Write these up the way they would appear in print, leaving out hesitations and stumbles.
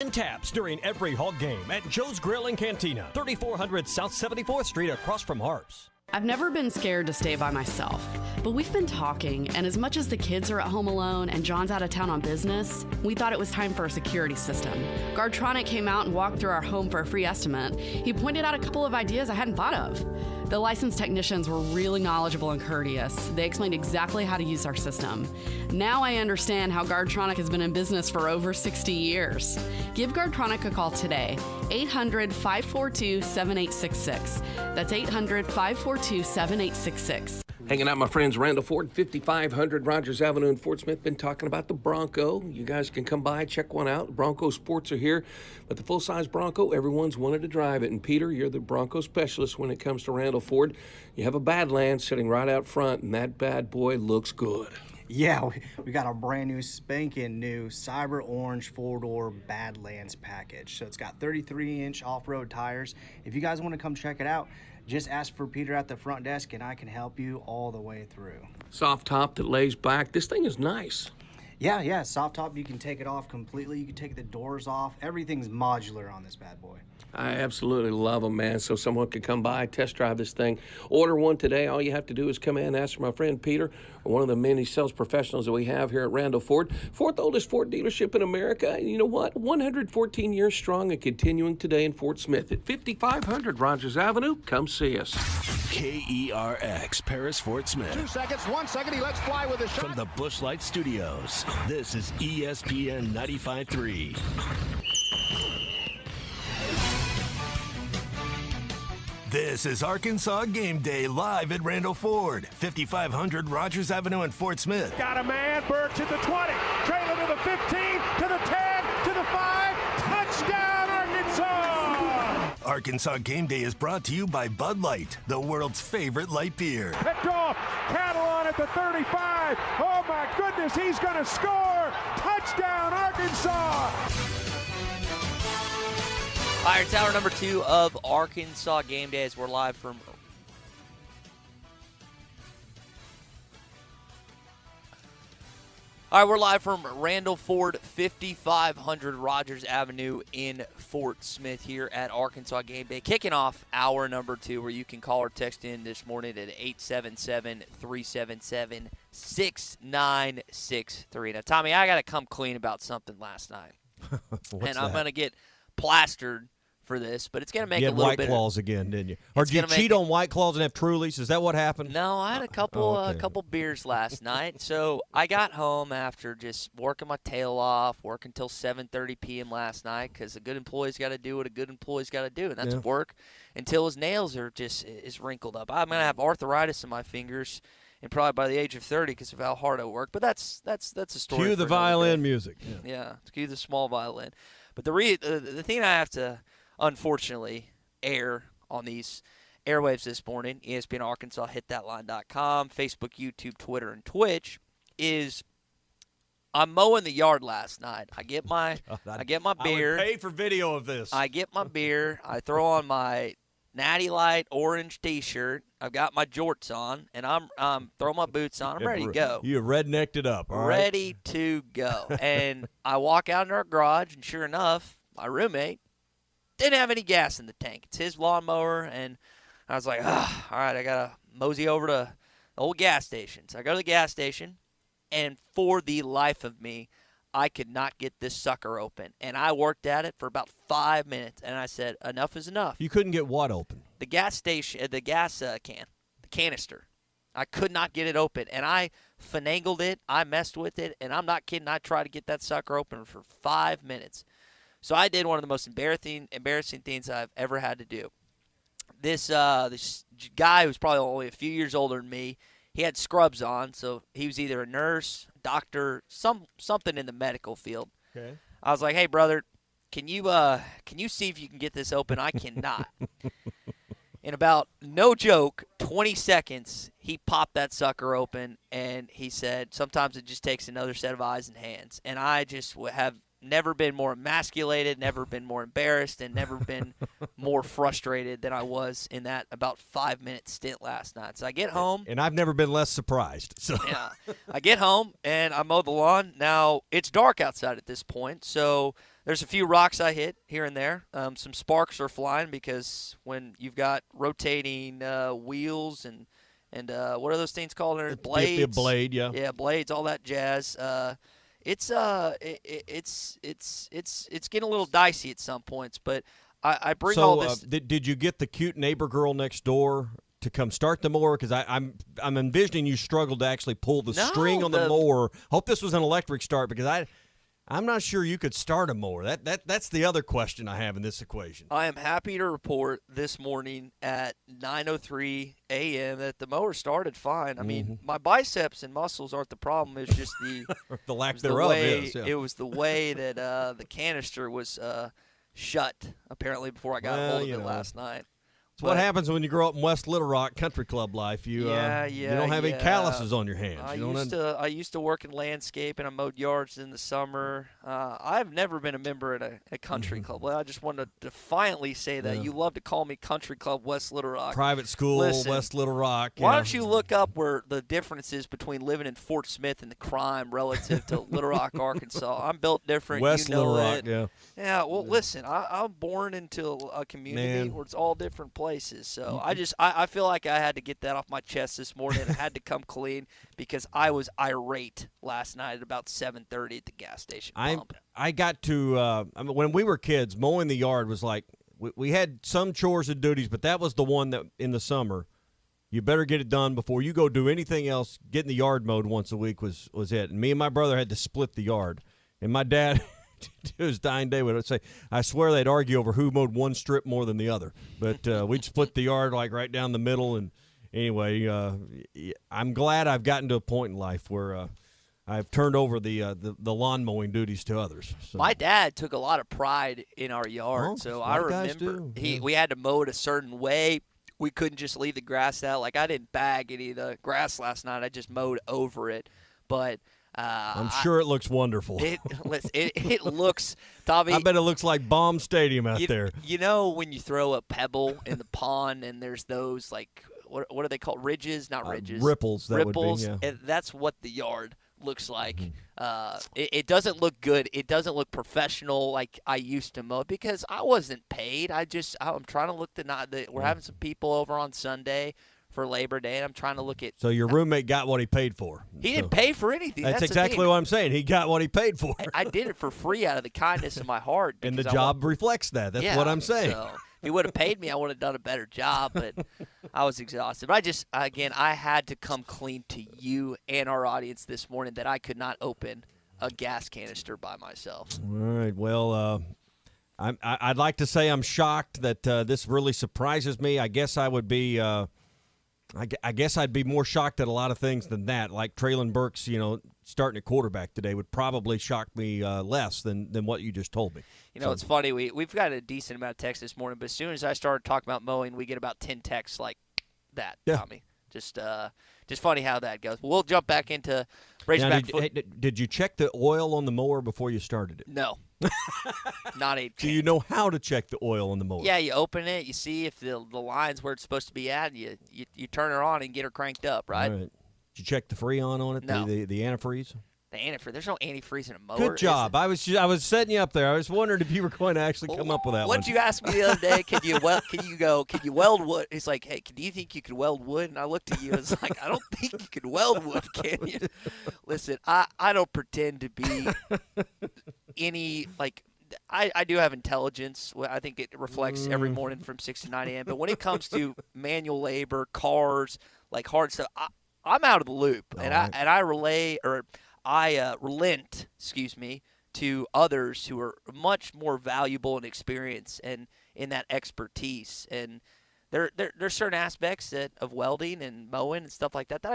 And taps during every Hog game at Joe's Grill and Cantina, 3400 South 74th Street across from Harps. I've never been scared to stay by myself, but we've been talking, and as much as the kids are at home alone and John's out of town on business, we thought it was time for a security system. Gartronic came out and walked through our home for a free estimate. He pointed out a couple of ideas I hadn't thought of. The licensed technicians were really knowledgeable and courteous. They explained exactly how to use our system. Now I understand how Gartronic has been in business for over 60 years. Give Gartronic a call today, 800-542-7866. That's 800-542-7866. Hanging out, my friends, Randall Ford, 5500 Rogers Avenue in Fort Smith. Been talking about the Bronco. You guys can come by, check one out. Bronco Sports are here. But the full-size Bronco, everyone's wanted to drive it. And, Peter, you're the Bronco specialist when it comes to Randall Ford. You have a Badlands sitting right out front, and that bad boy looks good. Yeah, we got a brand new, spanking new Cyber Orange 4-door Badlands package. So it's got 33-inch off-road tires. If you guys want to come check it out, just ask for Peter at the front desk, and I can help you all the way through. Soft top that lays back. This thing is nice. Yeah, soft top. You can take it off completely. You can take the doors off. Everything's modular on this bad boy. I absolutely love them, man. So someone could come by, test drive this thing. Order one today. All you have to do is come in and ask for my friend Peter, one of the many sales professionals that we have here at Randall Ford. Fourth oldest Ford dealership in America. And you know what? 114 years strong and continuing today in Fort Smith at 5500 Rogers Avenue. Come see us. KERX, Paris, Fort Smith. 2 seconds, 1 second, he lets fly with a shot. From the Busch Light Studios, this is ESPN 95.3. This is Arkansas Game Day live at Randall Ford, 5500 Rogers Avenue in Fort Smith. Got a man, Birch at the 20, trailer to the 15, to the 10, to the 5, touchdown Arkansas! Arkansas Game Day is brought to you by Bud Light, the world's favorite light beer. Picked off, Cattle on at the 35, oh my goodness, he's gonna score! Touchdown Arkansas! All right, it's hour number 2 of Arkansas Game Day as we're live from Randall Ford, 5500 Rogers Avenue in Fort Smith here at Arkansas Game Day. Kicking off hour number 2 where you can call or text in this morning at 877-377-6963. Now, Tommy, I got to come clean about something last night. I'm going to get plastered for this, but it's going to make a little bit. You had White Claws again, didn't you? Or did you cheat on White Claws and have Trulies? Is that what happened? No, I had a couple beers last night. So I got home after just working my tail off, working till 7:30 p.m. last night because a good employee's got to do what a good employee's got to do, and that's work until his nails are just is wrinkled up. I'm going to have arthritis in my fingers. And probably by the age of 30 because of how hard I work. But that's a story. Cue the violin music. Yeah, cue the small violin. But the thing I have to, unfortunately, air on these airwaves this morning, ESPN Arkansas, hitthatline.com, Facebook, YouTube, Twitter, and Twitch, is I'm mowing the yard last night. I get my beer. I would pay for video of this. I get my beer. I throw on my Natty Light orange T-shirt. I've got my jorts on, and I'm throwing my boots on. I'm ready to go. You rednecked it up, all right? Ready to go. And I walk out in our garage, and sure enough, my roommate didn't have any gas in the tank. It's his lawnmower, and I was like, all right, I got to mosey over to the old gas station. So I go to the gas station, and for the life of me, I could not get this sucker open. And I worked at it for about 5 minutes, and I said, enough is enough. You couldn't get what open? The gas station, the gas can, the canister. I could not get it open, and I finagled it. I messed with it, and I'm not kidding. I tried to get that sucker open for 5 minutes. So I did one of the most embarrassing things I've ever had to do. This guy who's probably only a few years older than me, he had scrubs on, so he was either a nurse, doctor, something in the medical field. Okay. I was like, hey, brother, can you see if you can get this open? I cannot. In about, no joke, 20 seconds, he popped that sucker open, and he said, sometimes it just takes another set of eyes and hands. And I just have never been more emasculated, never been more embarrassed, and never been more frustrated than I was in that about 5-minute stint last night. So I get home. And I've never been less surprised. So. Yeah. I get home, and I mow the lawn. Now, it's dark outside at this point, so There's a few rocks I hit here and there. Some sparks are flying because when you've got rotating wheels and what are those things called? Blades. The blade, yeah. Yeah, blades, all that jazz. It's getting a little dicey at some points, but I bring all this. Did you get the cute neighbor girl next door to come start the mower? Because I'm envisioning you struggled to actually pull the string on the mower. Hope this was an electric start because I'm not sure you could start a mower. That's the other question I have in this equation. I am happy to report this morning at 9:03 a.m. that the mower started fine. I mean, my biceps and muscles aren't the problem. It's just the lack thereof is. Yeah. It was the way that the canister was shut, apparently, before I got hold of it last night. It's what happens when you grow up in West Little Rock country club life. You don't have any calluses on your hands. I used to work in landscape, and I mowed yards in the summer. I've never been a member at a country club. Well, I just wanted to defiantly say that. You love to call me Country Club West Little Rock. Private school, Listen, West Little Rock. Why don't you look up where the difference is between living in Fort Smith and the crime relative to Little Rock, Arkansas? I'm built different. West Little Rock, yeah. Yeah, well, listen, I'm born into a community where it's all different places. So I feel like I had to get that off my chest this morning. I had to come clean because I was irate last night at about 7:30 at the gas station pump. I got to when we were kids, mowing the yard was like we had some chores and duties, but that was the one that in the summer you better get it done before you go do anything else. Getting the yard mowed once a week was it. And me and my brother had to split the yard. And my dad to his dying day would say, I swear they'd argue over who mowed one strip more than the other. But we'd split the yard like right down the middle. And anyway, I'm glad I've gotten to a point in life where I've turned over the lawn mowing duties to others. So. My dad took a lot of pride in our yard, so I remember we had to mow it a certain way. We couldn't just leave the grass out. Like I didn't bag any of the grass last night. I just mowed over it. But I'm sure it looks wonderful. It looks, Tommy. I bet it looks like Baum Stadium out there. You know when you throw a pebble in the pond and there's those like what are they called? Ridges, not ridges. Ripples. Ripples. Would be, yeah. And that's what the yard looks like. It doesn't look good. It doesn't look professional like I used to mow because I wasn't paid. I'm trying to look we're having some people over on Sunday for Labor Day, and I'm trying to look at. So your roommate got what he paid for. He didn't pay for anything. That's exactly what I'm saying. He got what he paid for. I did it for free out of the kindness of my heart. And the job reflects that. That's what I'm saying. So if he would have paid me, I would have done a better job, but I was exhausted. But I had to come clean to you and our audience this morning that I could not open a gas canister by myself. All right. Well, I'd like to say I'm shocked that this really surprises me. I guess I would be I guess I'd be more shocked at a lot of things than that. Like Traylon Burks, starting at quarterback today would probably shock me less than what you just told me. It's funny. We've got a decent amount of texts this morning, but as soon as I started talking about mowing, we get about 10 texts like that, Tommy. Just funny how that goes. We'll jump back into Razorback football. Did you check the oil on the mower before you started it? No. Not a chance. Do you know how to check the oil on the mower? Yeah, you open it, you see if the line's where it's supposed to be at, and you turn her on and get her cranked up, right? All right. Did you check the Freon on it? No. The antifreeze? The antifreeze. There's no antifreeze in a mower. Good job. I was setting you up there. I was wondering if you were going to actually come up with that one. What'd you ask me the other day? Can you weld wood? He's like, hey, do you think you could weld wood? And I looked at you and was like, I don't think you could weld wood, can you? Listen, I don't pretend to be any, like, I do have intelligence. I think it reflects every morning from 6 to 9 a.m. But when it comes to manual labor, cars, like hard stuff, I'm out of the loop. And I relent, to others who are much more valuable in experience and in that expertise. And there's certain aspects of welding and mowing and stuff like that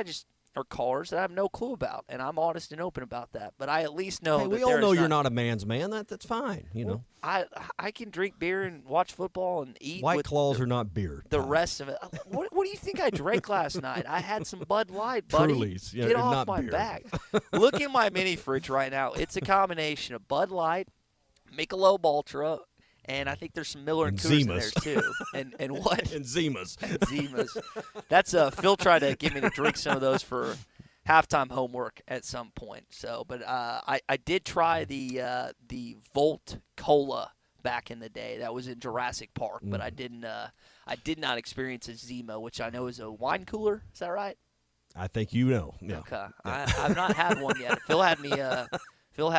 are cars that I have no clue about, and I'm honest and open about that. But I at least know that we all know you're not a man's man. That's fine, Well, I can drink beer and watch football and eat. White Claws are not beer. The rest of it. What do you think I drank last night? I had some Bud Light, buddy. Truly's, Get off not my beer. back. Look in my mini fridge right now. It's a combination of Bud Light, Michelob Ultra, and I think there's some Miller and Coors in there too. And what? And Zimas. Zimas. That's Phil tried to get me to drink some of those for halftime homework at some point. So, but I did try the Volt Cola back in the day. That was in Jurassic Park, but I did not experience a Zima, which I know is a wine cooler. Is that right? I think you know. Yeah. Okay. I've not had one yet. Phil had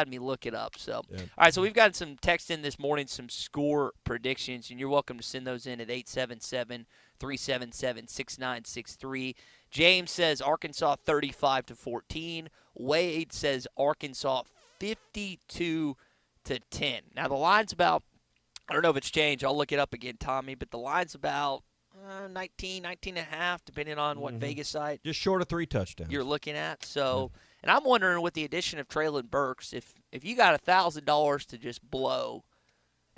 me look it up. So, All right. So we've got some text in this morning, some score predictions, and you're welcome to send those in at 877-377-6963. James says Arkansas 35-14. Wade says Arkansas 52-10. Now the line's about, I don't know if it's changed. I'll look it up again, Tommy, but the line's about 19 and a half, depending on what Vegas site Just short of 3 touchdowns. you're looking at. So, and I'm wondering with the addition of Traylon Burks, if you got $1,000 to just blow,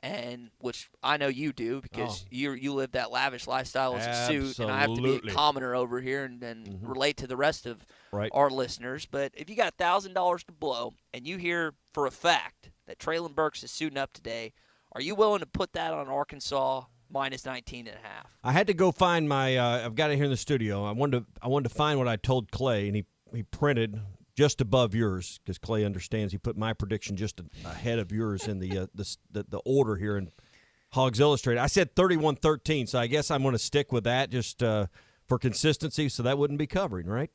and which I know you do because you live that lavish lifestyle as a suit, and I have to be a commoner over here and relate to the rest of our listeners. But if you got $1,000 to blow, and you hear for a fact that Traylon Burks is suiting up today, are you willing to put that on Arkansas minus 19.5? I had to go find my. I've got it here in the studio. I wanted to find what I told Clay, and he printed just above yours because Clay understands. He put my prediction just ahead of yours in the order here in Hogs Illustrated. I said 31-13, so I guess I'm going to stick with that just for consistency. So that wouldn't be covering, right?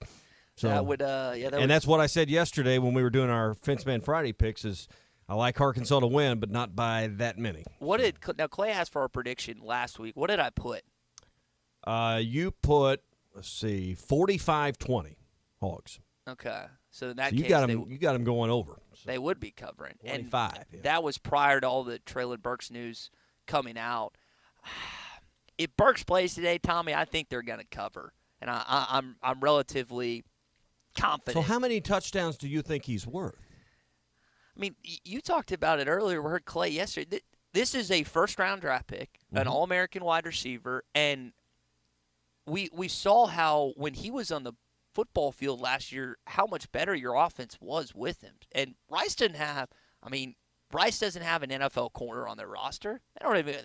So that would, that's what I said yesterday when we were doing our Fenceman Friday picks. Is I like Arkansas to win, but not by that many. Now Clay asked for our prediction last week. What did I put? You put 45-20 Hogs. Okay, so in that case, you got them going over. So. They would be covering 25. And that was prior to all the Traylon Burks news coming out. If Burks plays today, Tommy, I think they're going to cover, and I'm relatively confident. So how many touchdowns do you think he's worth? I mean, you talked about it earlier. We heard Clay yesterday. This is a first-round draft pick, an All-American wide receiver, and we saw how when he was on the football field last year, how much better your offense was with him. And Bryce doesn't have an NFL corner on their roster.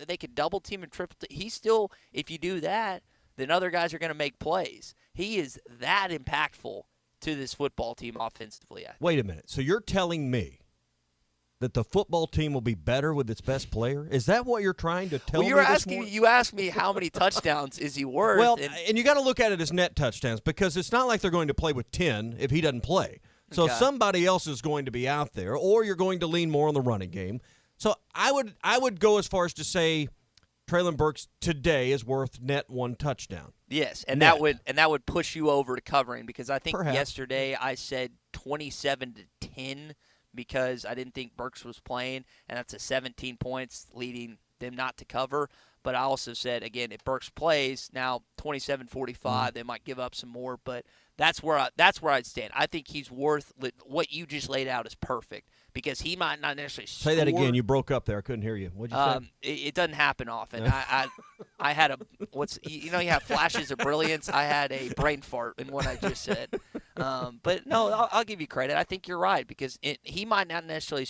They could double team and triple team. He's still, if you do that, then other guys are going to make plays. He is that impactful to this football team offensively. Wait a minute. So you're telling me that the football team will be better with its best player? Is that what you're trying to tell me? You asked me how many touchdowns is he worth. Well, and you got to look at it as net touchdowns because it's not like they're going to play with 10 if he doesn't play. So somebody else is going to be out there, or you're going to lean more on the running game. So I would go as far as to say Traylon Burks today is worth net 1 touchdown. Yes, and that would push you over to covering because I think Perhaps. Yesterday I said 27-10. Because I didn't think Burks was playing, and that's a 17 points leading them not to cover. But I also said, again, if Burks plays, now 27-45, they might give up some more. But that's where I'd stand. I think he's worth what you just laid out is perfect because he might not necessarily Say that again. You broke up there. I couldn't hear you. What'd you say? It doesn't happen often. I had you have flashes of brilliance. I had a brain fart in what I just said. But no, I'll give you credit. I think you're right because he might not necessarily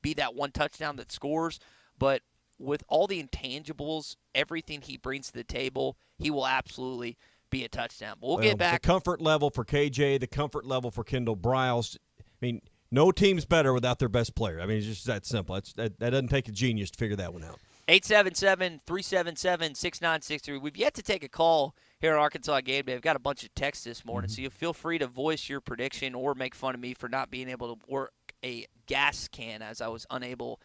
be that one touchdown that scores, but with all the intangibles, everything he brings to the table, he will absolutely be a touchdown. But we'll get back. The comfort level for KJ, the comfort level for Kendall Briles. I mean, no team's better without their best player. I mean, it's just that simple. That doesn't take a genius to figure that one out. 877-377-6963. We've yet to take a call here at Arkansas Gameday. I've got a bunch of texts this morning, so you feel free to voice your prediction or make fun of me for not being able to work a gas can as I was unable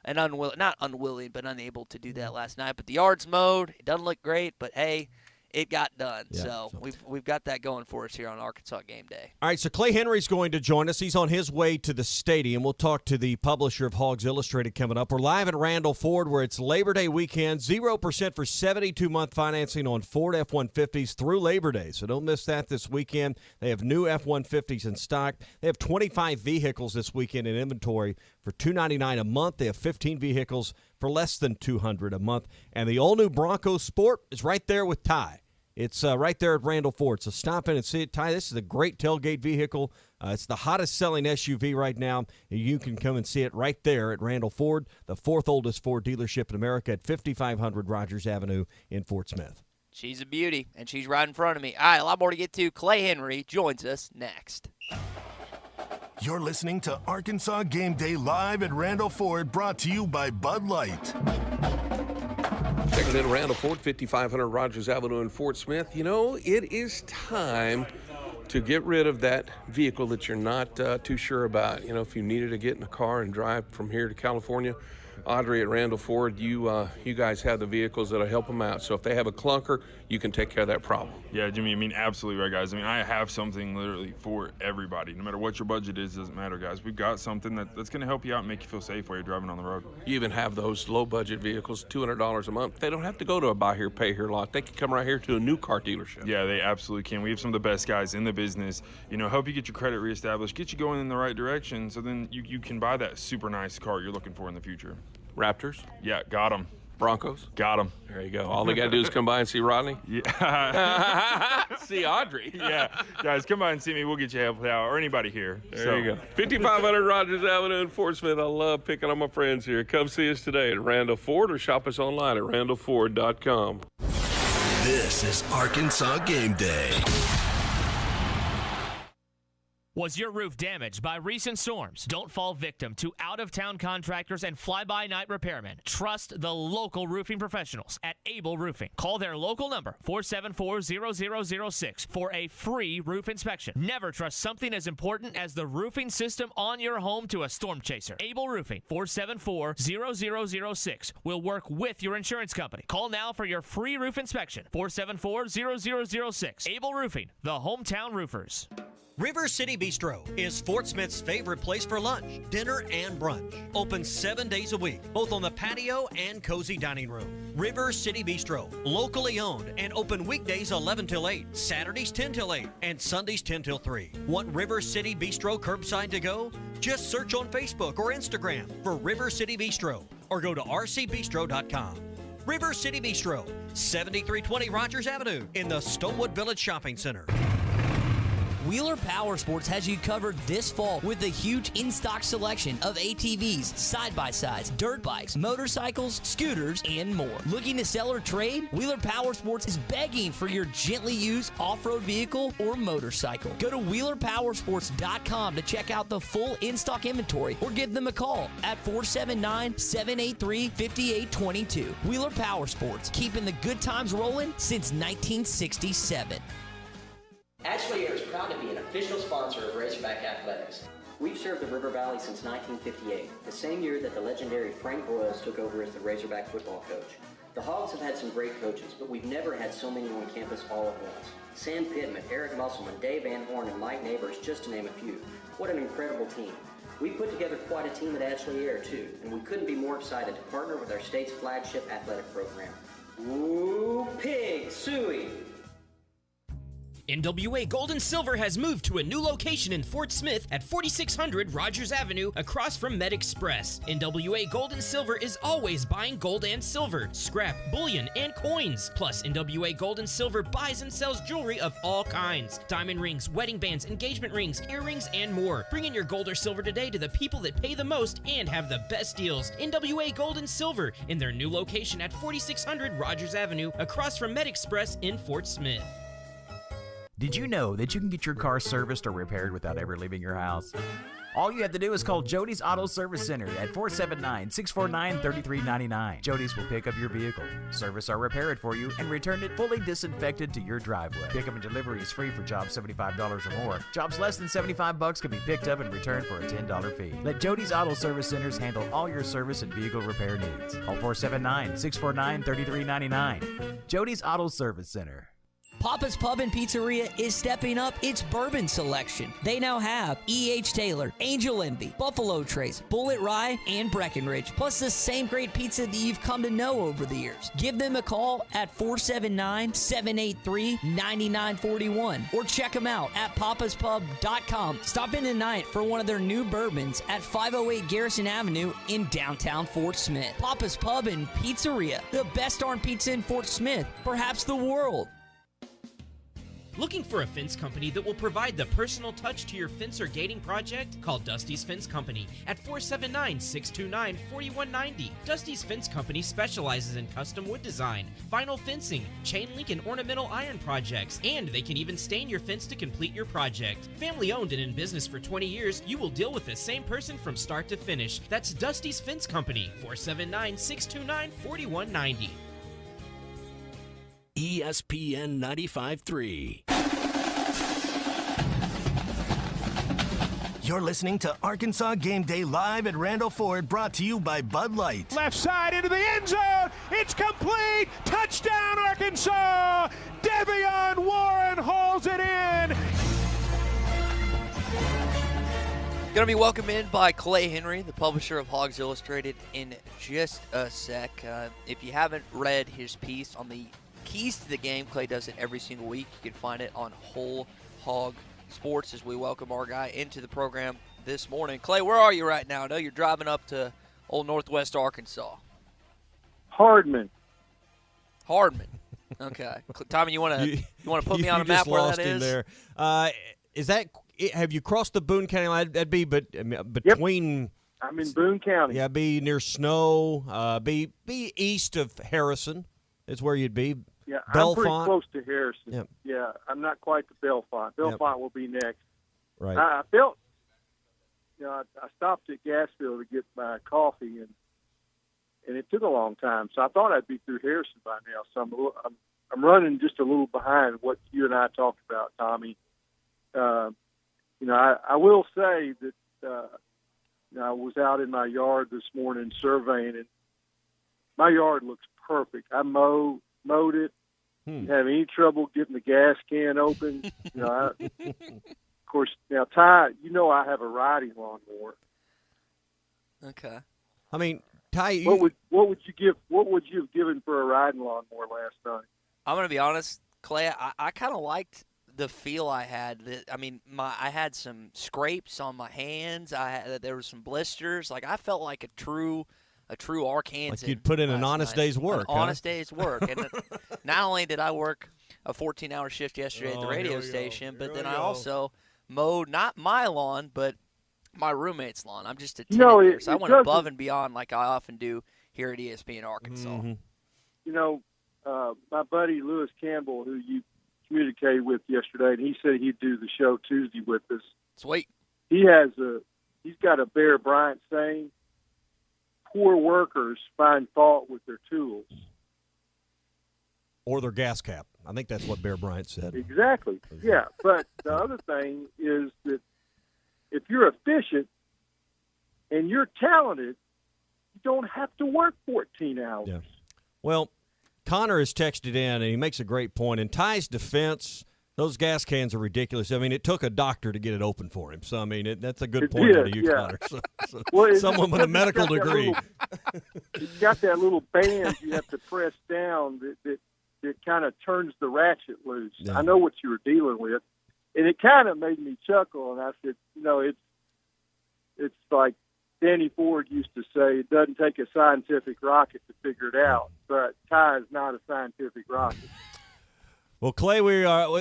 and not unwilling, but unable to do that last night. But the yards mowed, it doesn't look great, but hey, it got done. Yeah, so we've got that going for us here on Arkansas Game Day. All right, so Clay Henry's going to join us. He's on his way to the stadium. We'll talk to the publisher of Hogs Illustrated coming up. We're live at Randall Ford where it's Labor Day weekend. 0% for 72-month financing on Ford F-150s through Labor Day. So don't miss that this weekend. They have new F-150s in stock. They have 25 vehicles this weekend in inventory for $299 a month. They have 15 vehicles for less than $200 a month. And the all-new Bronco Sport is right there with Ty. It's right there at Randall Ford. So stop in and see it. Ty, this is a great tailgate vehicle. It's the hottest-selling SUV right now. You can come and see it right there at Randall Ford, the 4th oldest Ford dealership in America at 5500 Rogers Avenue in Fort Smith. She's a beauty, and she's right in front of me. All right, a lot more to get to. Clay Henry joins us next. You're listening to Arkansas Game Day live at Randall Ford, brought to you by Bud Light. Checking in Randall Ford, 5500 Rogers Avenue in Fort Smith. You know, it is time to get rid of that vehicle that you're not too sure about. You know, if you needed to get in a car and drive from here to California, Audrey at Randall Ford, you guys have the vehicles that'll help them out. So if they have a clunker, you can take care of that problem. Yeah, Jimmy, I mean, absolutely right, guys. I mean, I have something literally for everybody. No matter what your budget is, doesn't matter, guys. We've got something that's going to help you out and make you feel safe while you're driving on the road. You even have those low-budget vehicles, $200 a month. They don't have to go to a buy here, pay here lot. They can come right here to a new car dealership. Yeah, they absolutely can. We have some of the best guys in the business, you know, help you get your credit reestablished, get you going in the right direction, so then you can buy that super nice car you're looking for in the future. Raptors? Yeah, got them. Broncos? Got them. There you go. All they got to do is come by and see Rodney? Yeah. See Audrey. Yeah. Guys, come by and see me. We'll get you help out, or anybody here. There you go. 5500 Rogers Avenue in Fort Smith. I love picking on my friends here. Come see us today at Randall Ford or shop us online at randallford.com. This is Arkansas Game Day. Was your roof damaged by recent storms? Don't fall victim to out-of-town contractors and fly-by-night repairmen. Trust the local roofing professionals at Able Roofing. Call their local number, 474-0006, for a free roof inspection. Never trust something as important as the roofing system on your home to a storm chaser. Able Roofing, 474-0006, will work with your insurance company. Call now for your free roof inspection, 474-0006. Able Roofing, the hometown roofers. River City Bistro is Fort Smith's favorite place for lunch, dinner, and brunch. Open 7 days a week, both on the patio and cozy dining room. River City Bistro, locally owned and open weekdays 11 till 8, Saturdays 10 till 8, and Sundays 10 till 3. Want River City Bistro curbside to go? Just search on Facebook or Instagram for River City Bistro or go to rcbistro.com. River City Bistro, 7320 Rogers Avenue in the Stonewood Village Shopping Center. Wheeler Power Sports has you covered this fall with a huge in-stock selection of ATVs, side-by-sides, dirt bikes, motorcycles, scooters, and more. Looking to sell or trade? Wheeler Power Sports is begging for your gently used off-road vehicle or motorcycle. Go to WheelerPowersports.com to check out the full in-stock inventory or give them a call at 479-783-5822. Wheeler Power Sports, keeping the good times rolling since 1967. Ashley Air is proud to be an official sponsor of Razorback Athletics. We've served the River Valley since 1958, the same year that the legendary Frank Broyles took over as the Razorback football coach. The Hogs have had some great coaches, but we've never had so many on campus all at once. Sam Pittman, Eric Musselman, Dave Van Horn, and Mike Neighbors, just to name a few. What an incredible team. We put together quite a team at Ashley Air, too, and we couldn't be more excited to partner with our state's flagship athletic program. Woo Pig Suey! NWA Gold and Silver has moved to a new location in Fort Smith at 4600 Rogers Avenue across from Med Express. NWA Gold and Silver is always buying gold and silver, scrap, bullion, and coins. Plus, NWA Gold and Silver buys and sells jewelry of all kinds. Diamond rings, wedding bands, engagement rings, earrings, and more. Bring in your gold or silver today to the people that pay the most and have the best deals. NWA Gold and Silver in their new location at 4600 Rogers Avenue across from Med Express in Fort Smith. Did you know that you can get your car serviced or repaired without ever leaving your house? All you have to do is call Jody's Auto Service Center at 479-649-3399. Jody's will pick up your vehicle, service or repair it for you, and return it fully disinfected to your driveway. Pickup and delivery is free for jobs $75 or more. Jobs less than $75 can be picked up and returned for a $10 fee. Let Jody's Auto Service Centers handle all your service and vehicle repair needs. Call 479-649-3399. Jody's Auto Service Center. Papa's Pub and Pizzeria is stepping up its bourbon selection. They now have E.H. Taylor, Angel Envy, Buffalo Trace, Bullet Rye, and Breckenridge, plus the same great pizza that you've come to know over the years. Give them a call at 479-783-9941 or check them out at papaspub.com. Stop in tonight for one of their new bourbons at 508 Garrison Avenue in downtown Fort Smith. Papa's Pub and Pizzeria, the best darn pizza in Fort Smith, perhaps the world. Looking for a fence company that will provide the personal touch to your fence or gating project? Call Dusty's Fence Company at 479-629-4190. Dusty's Fence Company specializes in custom wood design, vinyl fencing, chain link and ornamental iron projects, and they can even stain your fence to complete your project. Family owned and in business for 20 years, you will deal with the same person from start to finish. That's Dusty's Fence Company, 479-629-4190. ESPN 95.3. You're listening to Arkansas Game Day live at Randall Ford, brought to you by Bud Light. Left side into the end zone. It's complete. Touchdown, Arkansas. Devion Warren hauls it in. Going to be welcomed in by Clay Henry, the publisher of Hogs Illustrated, in just a sec. If you haven't read his piece on the keys to the game, Clay does it every single week. You can find it on Whole Hog Sports as we welcome our guy into the program this morning. Clay, where are you right now? I know you're driving up to old Northwest Arkansas. Hardman. Okay. Tommy, you want to put me on a map where that is? There. Is that? Have you crossed the Boone County line? That'd be between. Yep. I'm in Boone County. Yeah, be near Snow. Be east of Harrison. Is where you'd be. Yeah, Belfont. I'm pretty close to Harrison. Yep. Yeah, I'm not quite to Belfont. Belfont will be next. Right. I felt, I stopped at Gasville to get my coffee, and it took a long time. So I thought I'd be through Harrison by now. So I'm running just a little behind what you and I talked about, Tommy. I will say that I was out in my yard this morning surveying, and my yard looks perfect. I mowed it. Didn't have any trouble getting the gas can open. Of course, now Ty, I have a riding lawnmower. Okay. I mean, Ty, what would you give? What would you have given for a riding lawnmower last night? I'm going to be honest, Clay. I kind of liked the feel I had. I had some scrapes on my hands. There were some blisters. Like I felt like a true Arkansan. Like you'd put in an honest day's work. Honest day's work. And not only did I work a 14-hour shift yesterday at the radio station, but then I also mowed not my lawn, but my roommate's lawn. I'm just a tenant here, so I went above and beyond like I often do here at ESPN Arkansas. Mm-hmm. My buddy Lewis Campbell, who you communicated with yesterday, and he said he'd do the show Tuesday with us. Sweet. He's got a Bear Bryant saying, poor workers find fault with their tools. Or their gas cap. I think that's what Bear Bryant said. Exactly. Yeah. But the other thing is that if you're efficient and you're talented, you don't have to work 14 hours. Yeah. Well, Connor has texted in, and he makes a great point. In Ty's defense, those gas cans are ridiculous. I mean, it took a doctor to get it open for him. So, I mean, that's a good point out of you, Connor. So someone with a medical degree. It's got that little band you have to press down that kind of turns the ratchet loose. Yeah. I know what you were dealing with. And it kind of made me chuckle. And I said, it's like Danny Ford used to say, it doesn't take a scientific rocket to figure it out. But Ty is not a scientific rocket. Well, Clay,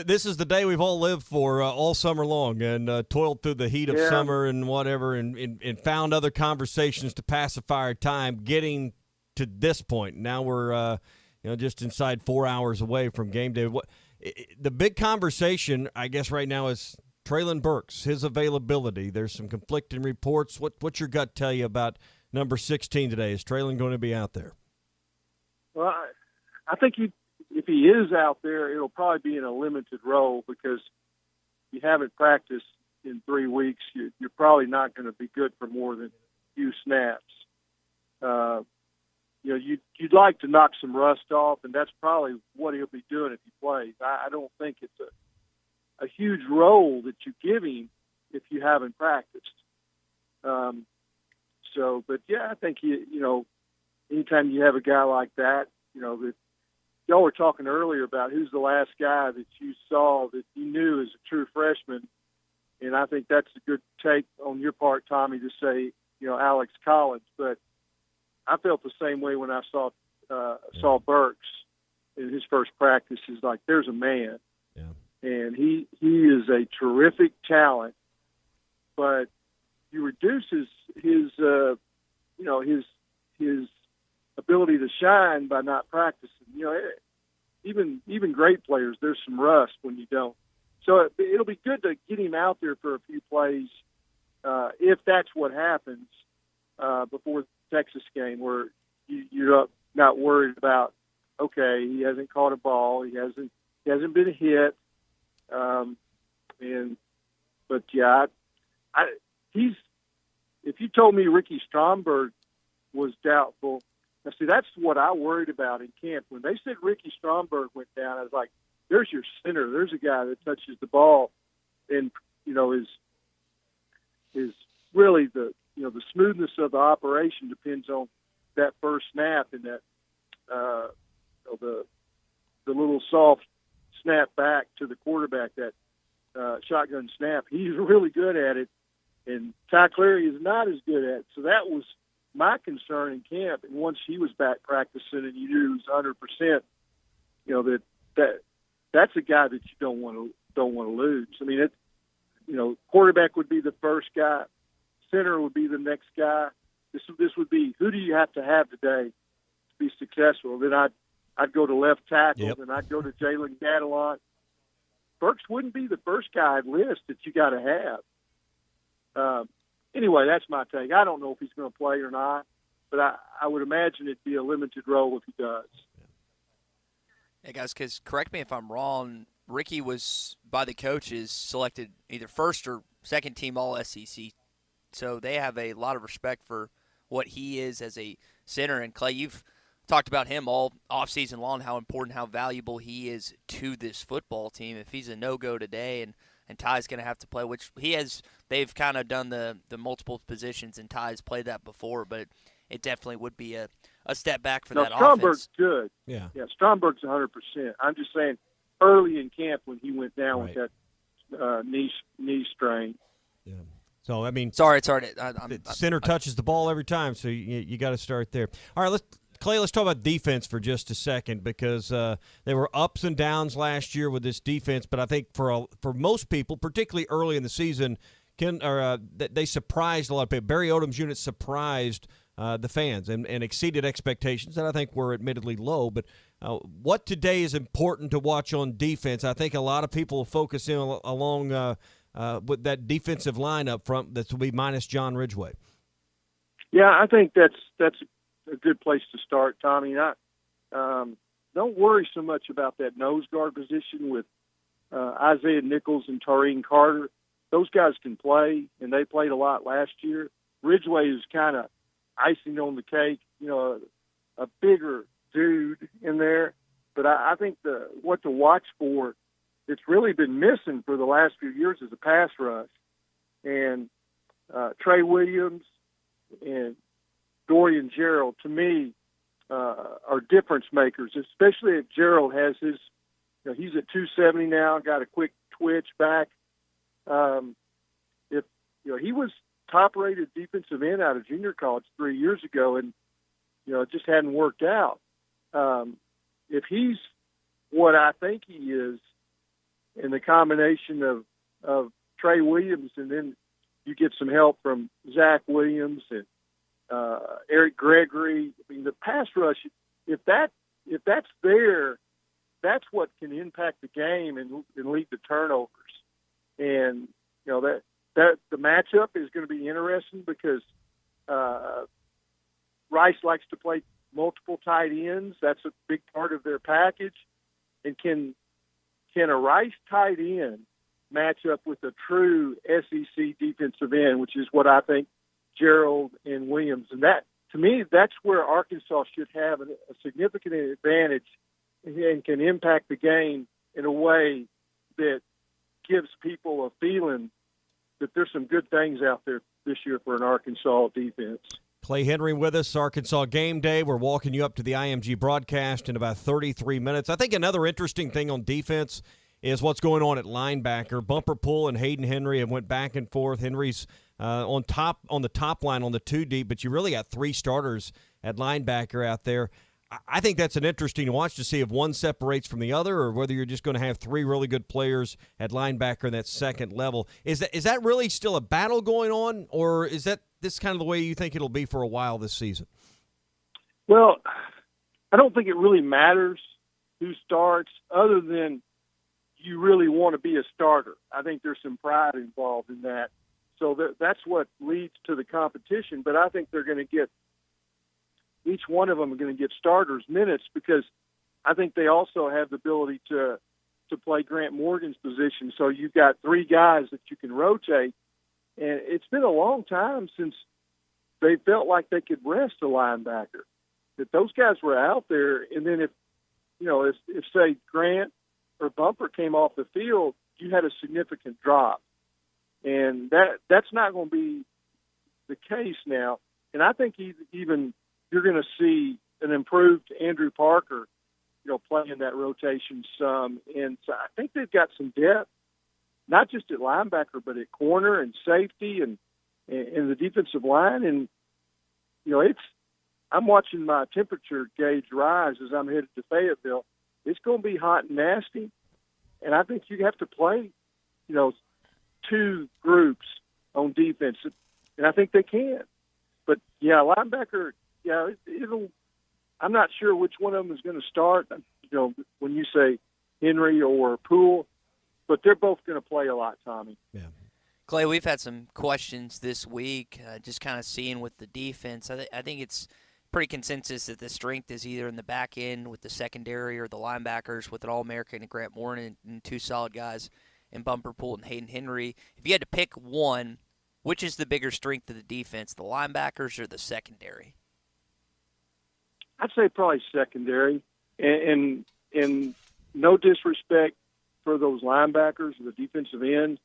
this is the day we've all lived for all summer long and toiled through the heat of summer and whatever and found other conversations to pacify our time getting to this point. Now we're just inside 4 hours away from game day. The big conversation, I guess, right now is Treylon Burks, his availability. There's some conflicting reports. What's your gut tell you about number 16 today? Is Treylon going to be out there? Well, I think if he is out there, it'll probably be in a limited role because you haven't practiced in 3 weeks. You're probably not going to be good for more than a few snaps. You'd like to knock some rust off, and that's probably what he'll be doing if he plays. I don't think it's a huge role that you give him if you haven't practiced. But I think anytime you have a guy like that, that y'all were talking earlier about who's the last guy that you saw that you knew as a true freshman, and I think that's a good take on your part, Tommy, to say Alex Collins. But I felt the same way when I saw Burks in his first practice. Is like there's a man. and he is a terrific talent, but he reduces his ability to shine by not practicing. Even great players, there's some rust when you don't. So it'll be good to get him out there for a few plays, if that's what happens before the Texas game, where you're not worried about, okay, he hasn't caught a ball, he hasn't been hit, if you told me Ricky Stromberg was doubtful, now see, that's what I worried about in camp. When they said Ricky Stromberg went down, I was like, there's your center. There's a guy that touches the ball and, is really the smoothness of the operation depends on that first snap and that, the little soft snap back to the quarterback, that shotgun snap. He's really good at it, and Ty Cleary is not as good at it. So that was my concern in camp. And once he was back practicing and you knew he was 100%, that's a guy that you don't want to lose. I mean, quarterback would be the first guy, center would be the next guy. This would be, who do you have to have today to be successful? Then I'd go to left tackle, and I'd go to Jalen Catalon. Burks wouldn't be the first guy I'd list that you got to have. Anyway, that's my take. I don't know if he's going to play or not, but I would imagine it'd be a limited role if he does. Hey, guys, because correct me if I'm wrong, Ricky was, by the coaches, selected either first or second team All-SEC. So they have a lot of respect for what he is as a center. And, Clay, you've talked about him all offseason long, how important, how valuable he is to this football team. If he's a no-go today and Ty's going to have to play, which he has, they've kind of done the multiple positions, and Ty's played that before, but it definitely would be a step back for that offense. Stromberg's good. Yeah, Stromberg's 100%. I'm just saying early in camp when he went down with that knee strain. Yeah. So, I mean, sorry. Center touches the ball every time, so you got to start there. All right, Clay, let's talk about defense for just a second, because there were ups and downs last year with this defense, but I think for most people, particularly early in the season, they surprised a lot of people. Barry Odom's unit surprised the fans and exceeded expectations that I think were admittedly low. But what today is important to watch on defense? I think a lot of people will focus in along with that defensive line up front that will be minus John Ridgway. Yeah, I think that's a good place to start, Tommy. Don't worry so much about that nose guard position with Isaiah Nichols and Tareem Carter. Those guys can play, and they played a lot last year. Ridgway is kind of icing on the cake, a bigger dude in there. But I think what to watch for, it's really been missing for the last few years, is a pass rush. And Trey Williams and Dorian Gerald, to me, are difference makers, especially if Gerald has his, he's at 270 now, got a quick twitch back. If he was top-rated defensive end out of junior college 3 years ago, and it just hadn't worked out. If he's what I think he is, in the combination of Trey Williams, and then you get some help from Zach Williams and Eric Gregory. I mean, the pass rush, if that's there, that's what can impact the game and lead to turnovers. And that the matchup is going to be interesting, because Rice likes to play multiple tight ends. That's a big part of their package. And can a Rice tight end match up with a true SEC defensive end, which is what I think Gerald and Williams, and that, to me, that's where Arkansas should have a significant advantage and can impact the game in a way that gives people a feeling that there's some good things out there this year for an Arkansas defense. Clay Henry with us, Arkansas Game Day. We're walking you up to the IMG broadcast in about 33 minutes. I think another interesting thing on defense is what's going on at linebacker. Bumper Pool and Hayden Henry have went back and forth. Henry's on the top line on the 2 deep, but you really got 3 starters at linebacker out there. I think that's an interesting watch to see if one separates from the other or whether you're just going to have three really good players at linebacker in that second level. Is that really still a battle going on, or is that this kind of the way you think it'll be for a while this season? Well, I don't think it really matters who starts other than you really want to be a starter. I think there's some pride involved in that. So that's what leads to the competition. But I think they're going to get each one of them are going to get starters minutes because I think they also have the ability to play Grant Morgan's position. So you've got three guys that you can rotate. And it's been a long time since they felt like they could rest a linebacker. That those guys were out there, and then if say Grant or Bumper came off the field, you had a significant drop. And that's not going to be the case now. And I think even you're going to see an improved Andrew Parker, playing that rotation some. And so I think they've got some depth, not just at linebacker, but at corner and safety and the defensive line. And, I'm watching my temperature gauge rise as I'm headed to Fayetteville. It's going to be hot and nasty. And I think you have to play, two groups on defense. And I think they can. But, linebacker, I'm not sure which one of them is going to start, when you say Henry or Poole. But they're both going to play a lot, Tommy. Yeah. Clay, we've had some questions this week, just kind of seeing with the defense. I think it's pretty consensus that the strength is either in the back end with the secondary or the linebackers with an All-American and Grant Morgan and two solid guys in Bumper Poole and Hayden Henry. If you had to pick one, which is the bigger strength of the defense, the linebackers or the secondary? I'd say probably secondary. And no disrespect for those linebackers, the defensive end,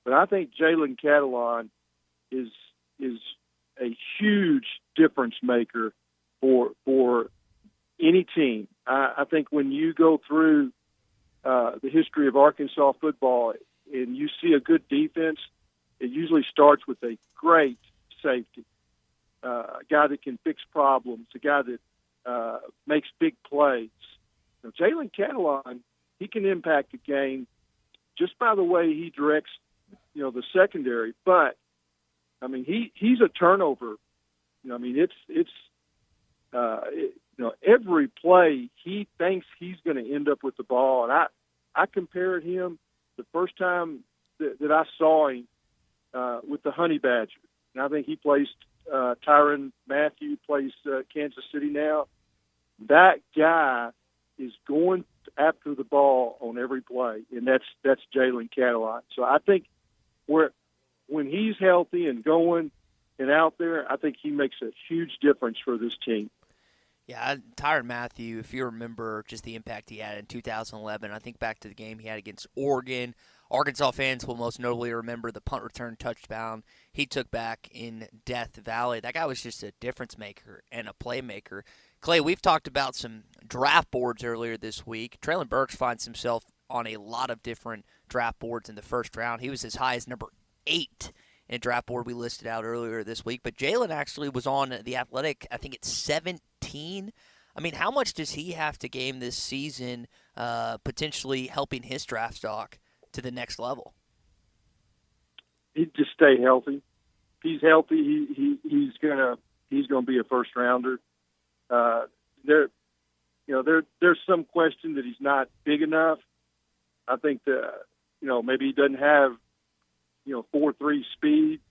but I think Jalen Catalon is a huge difference maker for any team. I think when you go through the history of Arkansas football and you see a good defense, it usually starts with a great safety, a guy that can fix problems, a guy that makes big plays. Now, Jalen Catalon, he can impact a game just by the way he directs, the secondary. But I mean, he's a turnover. Every play he thinks he's going to end up with the ball. And I compared him the first time that I saw him with the Honey Badger. And I think he plays Tyrann Mathieu plays Kansas City now. That guy is going after the ball on every play, and that's Jalen Catalon. So I think when he's healthy and going and out there, I think he makes a huge difference for this team. Yeah, Tyrann Mathieu, if you remember just the impact he had in 2011, I think back to the game he had against Oregon. Arkansas fans will most notably remember the punt return touchdown he took back in Death Valley. That guy was just a difference maker and a playmaker. Clay, we've talked about some draft boards earlier this week. Traylon Burks finds himself on a lot of different draft boards in the first round. He was as high as number 8 in a draft board we listed out earlier this week. But Jalen actually was on the Athletic, I think it's 17. I mean, how much does he have to game this season, potentially helping his draft stock to the next level? He'd just stay healthy. If he's healthy, he's gonna be a first rounder. There's some question that he's not big enough. I think that maybe he doesn't have 4.3 speed,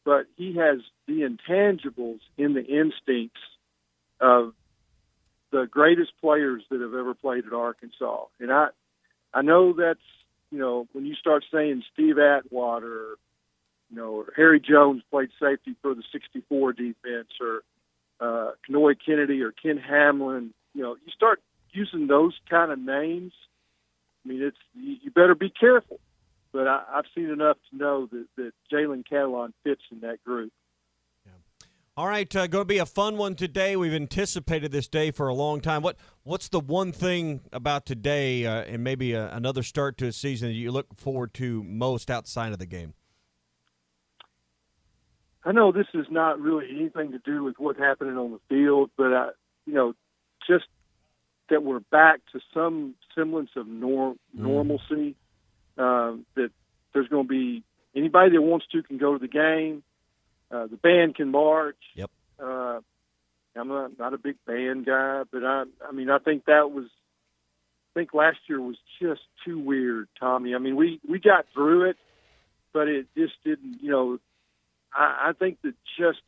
but he has the intangibles in the instincts of the greatest players that have ever played at Arkansas. And I know that's when you start saying Steve Atwater, or Harry Jones played safety for the 64 defense, or Kenoy Kennedy or Ken Hamlin, you start using those kind of names. I mean, you better be careful. But I've seen enough to know that Jalen Catalon fits in that group. Yeah. All right, going to be a fun one today. We've anticipated this day for a long time. What's the one thing about today and maybe another start to a season that you look forward to most outside of the game? I know this is not really anything to do with what's happening on the field, but just that we're back to some semblance of normalcy. That there's going to be anybody that wants to can go to the game. The band can march. Yep. I'm not a big band guy, but I think last year was just too weird, Tommy. I mean, we got through it, but it just didn't, I think that just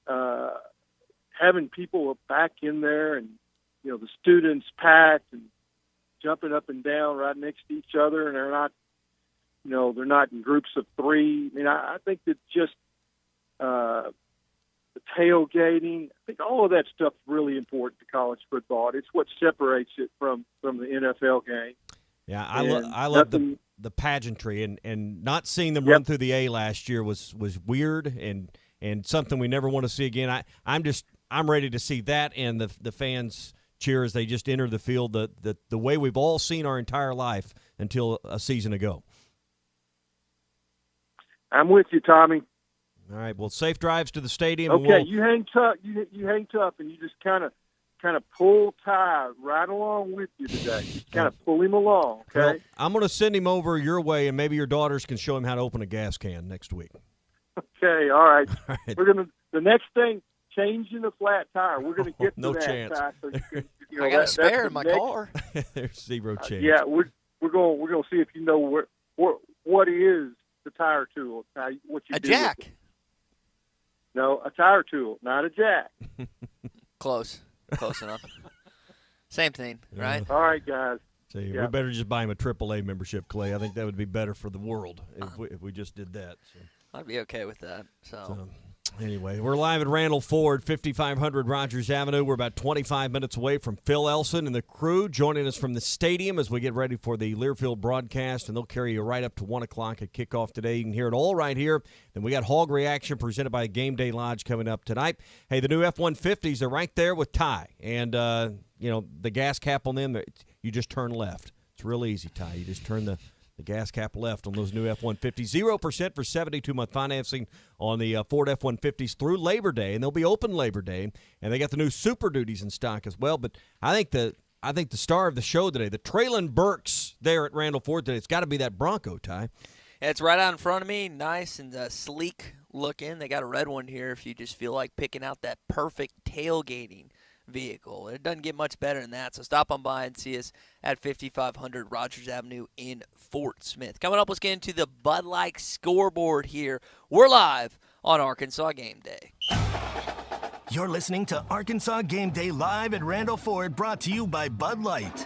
having people back in there and, the students packed and jumping up and down right next to each other, and they're not in groups of three. I mean, I think that just the tailgating, I think all of that stuff's really important to college football. It's what separates it from the NFL game. Yeah, I love the pageantry, and not seeing them run through the A last year was weird and something we never want to see again. I'm ready to see that, and the fans cheer as they just enter the field the way we've all seen our entire life until a season ago. I'm with you, Tommy. All right. Well, safe drives to the stadium. Okay, you hang tough. You hang tough, and you just kind of pull Ty right along with you today. Just kind of pull him along. Okay. Well, I'm going to send him over your way, and maybe your daughters can show him how to open a gas can next week. Okay. All right. We're gonna the next thing. Changing the flat tire. We're going to get to no that. Chance. Ty, so I got a spare in my car. There's zero chance. Yeah, we're going to see if you know what is the tire tool. What you a do jack. With it. No, a tire tool, not a jack. Close enough. Same thing, right? All right, guys. We better just buy him a AAA membership, Clay. I think that would be better for the world if we just did that. So. I'd be okay with that. So anyway, we're live at Randall Ford, 5500 Rogers Avenue. We're about 25 minutes away from Phil Elson and the crew joining us from the stadium as we get ready for the Learfield broadcast, and they'll carry you right up to 1 o'clock at kickoff today. You can hear it all right here. Then we got Hog Reaction presented by Game Day Lodge coming up tonight. Hey, the new F-150s are right there with Ty, and the gas cap on them, you just turn left. It's real easy, Ty. You just turn the gas cap left on those new F-150s. 0% for 72-month financing on the Ford F-150s through Labor Day, and they'll be open Labor Day. And they got the new Super Duties in stock as well. But I think the star of the show today, the Traylon Burks there at Randall Ford today, it's got to be that Bronco, Ty. It's right out in front of me, nice and sleek looking. They got a red one here if you just feel like picking out that perfect tailgating vehicle. It doesn't get much better than that, so stop on by and see us at 5500 Rogers Avenue in Fort Smith. Coming up, let's get into the Bud Light scoreboard here. We're live on Arkansas Game Day. You're listening to Arkansas Game Day live at Randall Ford, brought to you by Bud Light.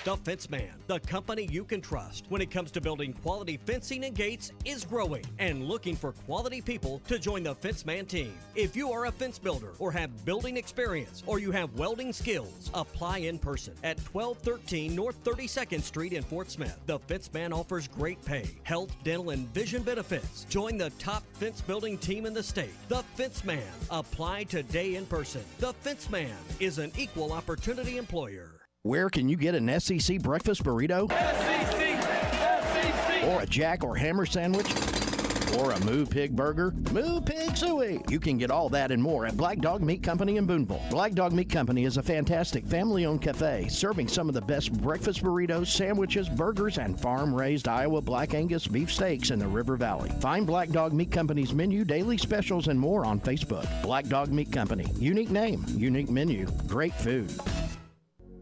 The Fence Man, the company you can trust when it comes to building quality fencing and gates, is growing and looking for quality people to join the Fence Man team. If you are a fence builder or have building experience or you have welding skills, apply in person at 1213 North 32nd Street in Fort Smith. The Fence Man offers great pay, health, dental, and vision benefits. Join the top fence building team in the state. The Fence Man. Apply today in person. The Fence Man is an equal opportunity employer. Where can you get an SEC breakfast burrito? SEC! Or a Jack or Hammer sandwich? Or a Moo Pig burger? Moo Pig Suey! You can get all that and more at Black Dog Meat Company in Booneville. Black Dog Meat Company is a fantastic family-owned cafe serving some of the best breakfast burritos, sandwiches, burgers, and farm-raised Iowa Black Angus beef steaks in the River Valley. Find Black Dog Meat Company's menu, daily specials, and more on Facebook. Black Dog Meat Company. Unique name, unique menu, great food.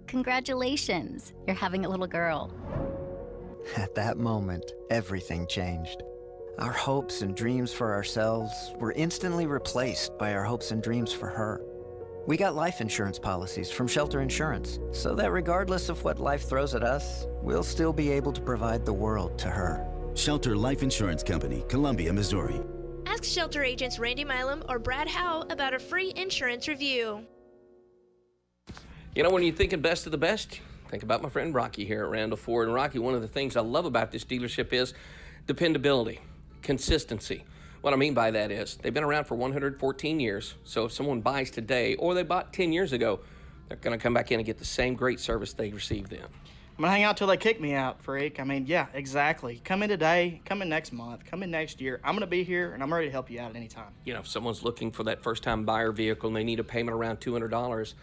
Congratulations, you're having a little girl. At that moment, everything changed. Our hopes and dreams for ourselves were instantly replaced by our hopes and dreams for her. We got life insurance policies from Shelter Insurance, so that regardless of what life throws at us, we'll still be able to provide the world to her. Shelter Life Insurance Company, Columbia, Missouri. Ask Shelter agents Randy Milam or Brad Howe about a free insurance review. You know, when you're thinking best of the best, think about my friend Rocky here at Randall Ford. And Rocky, one of the things I love about this dealership is dependability, consistency. What I mean by that is they've been around for 114 years. So if someone buys today or they bought 10 years ago, they're going to come back in and get the same great service they received then. I'm going to hang out till they kick me out, freak. I mean, yeah, exactly. Come in today, come in next month, come in next year. I'm going to be here, and I'm ready to help you out at any time. You know, if someone's looking for that first-time buyer vehicle and they need a payment around $200,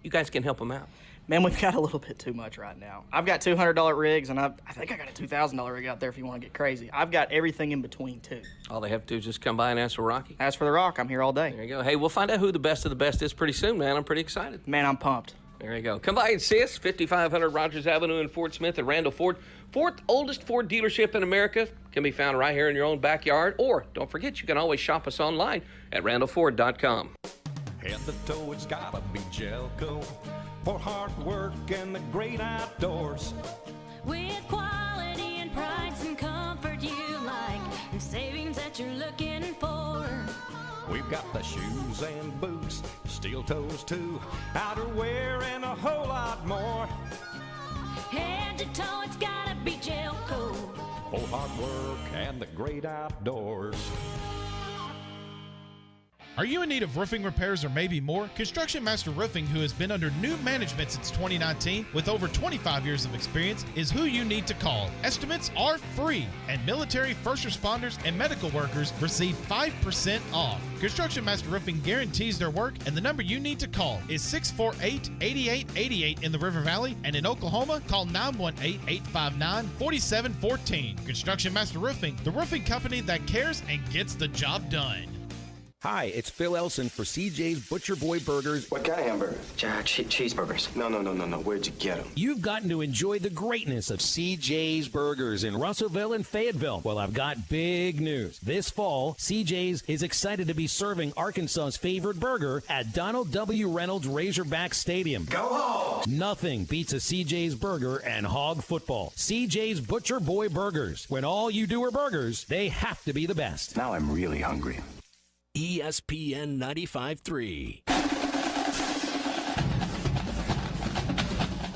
you guys can help them out. Man, we've got a little bit too much right now. I've got $200 rigs, and I think I got a $2,000 rig out there if you want to get crazy. I've got everything in between, too. All they have to do is just come by and ask for Rocky. Ask for the rock. I'm here all day. There you go. Hey, we'll find out who the best of the best is pretty soon, man. I'm pretty excited. Man, I'm pumped. There you go. Come by and see us, 5500 Rogers Avenue in Fort Smith at Randall Ford. Fourth oldest Ford dealership in America. Can be found right here in your own backyard. Or, don't forget, you can always shop us online at randallford.com. Head to toe, it's gotta be Gelco for hard work and the great outdoors. With quality and price and comfort you like, and savings that you're looking for. We've got the shoes and boots, steel toes too, outerwear and a whole lot more. Head to toe, it's gotta be Gelco for hard work and the great outdoors. Are you in need of roofing repairs or maybe more? Construction Master Roofing, who has been under new management since 2019 with over 25 years of experience, is who you need to call. Estimates are free, and military, first responders, and medical workers receive 5% off. Construction Master Roofing guarantees their work, and the number you need to call is 648-8888 in the River Valley, and in Oklahoma, call 918-859-4714. Construction Master Roofing, the roofing company that cares and gets the job done. Hi, it's Phil Elson for CJ's Butcher Boy Burgers. What kind of hamburger? Cheeseburgers. No. Where'd you get them? You've gotten to enjoy the greatness of CJ's Burgers in Russellville and Fayetteville. Well, I've got big news. This fall, CJ's is excited to be serving Arkansas's favorite burger at Donald W. Reynolds Razorback Stadium. Go home! Nothing beats a CJ's Burger and hog football. CJ's Butcher Boy Burgers. When all you do are burgers, they have to be the best. Now I'm really hungry. ESPN 95.3.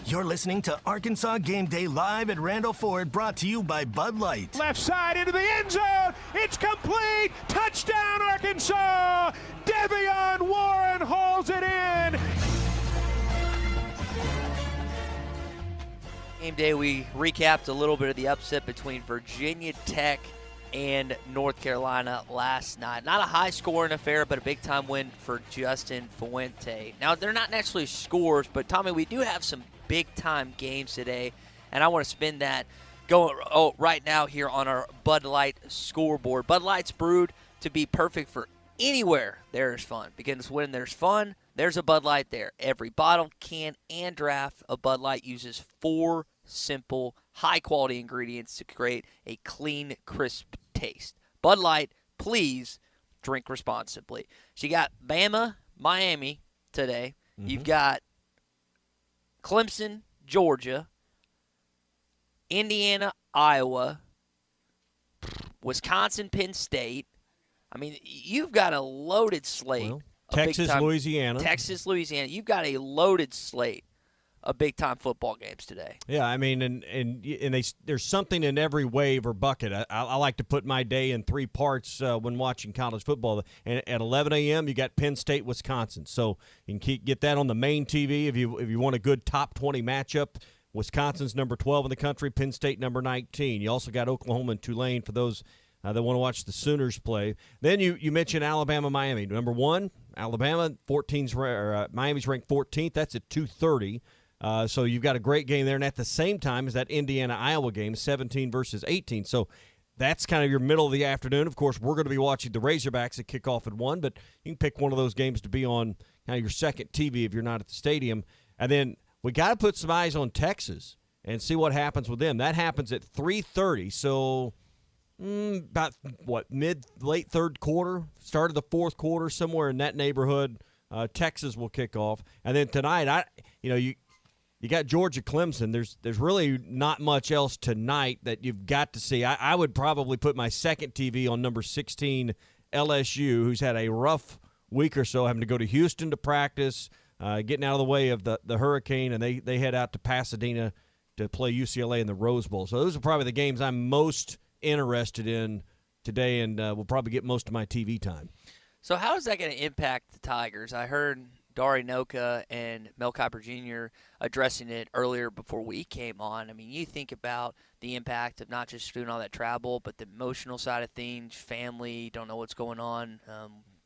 You're listening to Arkansas Game Day live at Randall Ford, brought to you by Bud Light. Left side into the end zone. It's complete. Touchdown, Arkansas. Devion Warren hauls it in. Game day, we recapped a little bit of the upset between Virginia Tech and North Carolina last night. Not a high-scoring affair, but a big-time win for Justin Fuente. Now, they're not necessarily scores, but, Tommy, we do have some big-time games today, and I want to spin that going right now here on our Bud Light scoreboard. Bud Light's brewed to be perfect for anywhere there's fun, because when there's fun, there's a Bud Light there. Every bottle, can, and draft of Bud Light uses 4 simple, high-quality ingredients to create a clean, crisp taste. Bud Light, please drink responsibly. So you got Bama, Miami today. Mm-hmm. You've got Clemson, Georgia, Indiana, Iowa, Wisconsin, Penn State. I mean, you've got a loaded slate. Well, Texas, Louisiana. Texas, Louisiana. You've got a loaded slate of big-time football games today. Yeah, I mean, and there's something in every wave or bucket. I like to put my day in 3 parts when watching college football. And at 11 a.m., you got Penn State, Wisconsin. So you can get that on the main TV if you want a good top 20 matchup. Wisconsin's number 12 in the country, Penn State number 19. You also got Oklahoma and Tulane for those that want to watch the Sooners play. Then you mentioned Alabama, Miami. Number 1, Alabama, Miami's ranked 14th. That's at 2:30. So you've got a great game there, and at the same time is that Indiana-Iowa game, 17 versus 18. So that's kind of your middle of the afternoon. Of course, we're going to be watching the Razorbacks that kick off at 1, but you can pick one of those games to be on kind of your second TV if you're not at the stadium. And then we got to put some eyes on Texas and see what happens with them. That happens at 3:30, so about, late third quarter, start of the fourth quarter, somewhere in that neighborhood, Texas will kick off. And then tonight, you got Georgia Clemson. There's really not much else tonight that you've got to see. I would probably put my second TV on number 16 LSU, who's had a rough week or so, having to go to Houston to practice, getting out of the way of the hurricane, and they head out to Pasadena to play UCLA in the Rose Bowl. So those are probably the games I'm most interested in today, and will probably get most of my TV time. So how is that going to impact the Tigers? I heard Dari Noka and Mel Kiper Jr. addressing it earlier before we came on. I mean, you think about the impact of not just doing all that travel, but the emotional side of things, family, don't know what's going on,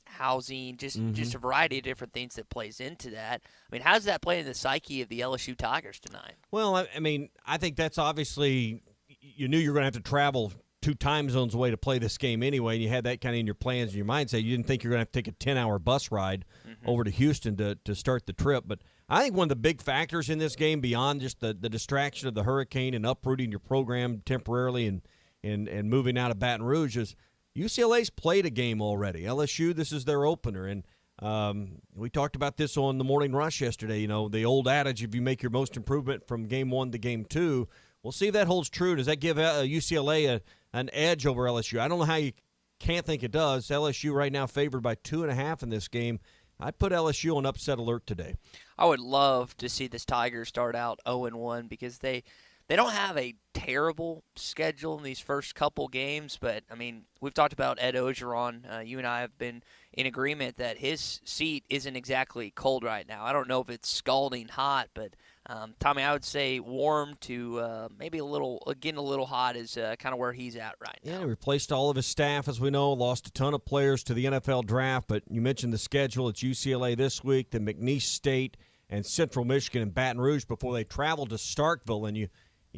housing, just a variety of different things that plays into that. I mean, how does that play in the psyche of the LSU Tigers tonight? Well, I mean, I think that's obviously you knew you were going to have to travel 2 time zones away to play this game anyway, and you had that kind of in your plans and your mindset. You didn't think you were going to have to take a 10-hour bus ride over to Houston to start the trip. But I think one of the big factors in this game, beyond just the distraction of the hurricane and uprooting your program temporarily and moving out of Baton Rouge, is UCLA's played a game already. LSU, this is their opener. And we talked about this on the Morning Rush yesterday. You know, the old adage, if you make your most improvement from game 1 to game 2, we'll see if that holds true. Does that give UCLA an edge over LSU? I don't know how you can't think it does. LSU right now favored by 2.5 in this game. I'd put LSU on upset alert today. I would love to see this Tigers start out 0-1 because they don't have a terrible schedule in these first couple games, but, I mean, we've talked about Ed Ogeron. You and I have been in agreement that his seat isn't exactly cold right now. I don't know if it's scalding hot, but, Tommy, I would say warm to maybe getting a little hot is kind of where he's at right now. Yeah, he replaced all of his staff, as we know, lost a ton of players to the NFL draft, but you mentioned the schedule. It's UCLA this week, then McNeese State and Central Michigan and Baton Rouge before they travel to Starkville, and you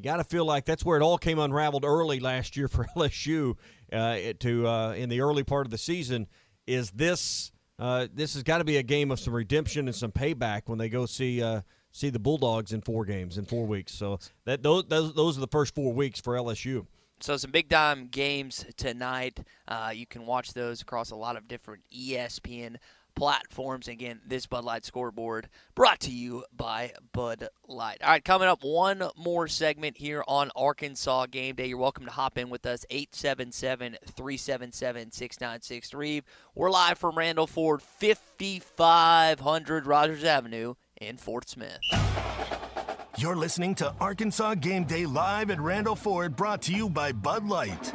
got to feel like that's where it all came unraveled early last year for LSU in the early part of the season. Is this has got to be a game of some redemption and some payback when they go see the Bulldogs in 4 games in 4 weeks. So those are the first 4 weeks for LSU. So some big-time games tonight. You can watch those across a lot of different ESPN platforms. Again, this Bud Light scoreboard brought to you by Bud Light. All right, coming up, one more segment here on Arkansas Game Day. You're welcome to hop in with us, 877-377-6963. We're live from Randall Ford, 5500 Rogers Avenue in Fort Smith. You're listening to Arkansas Game Day live at Randall Ford, brought to you by Bud Light.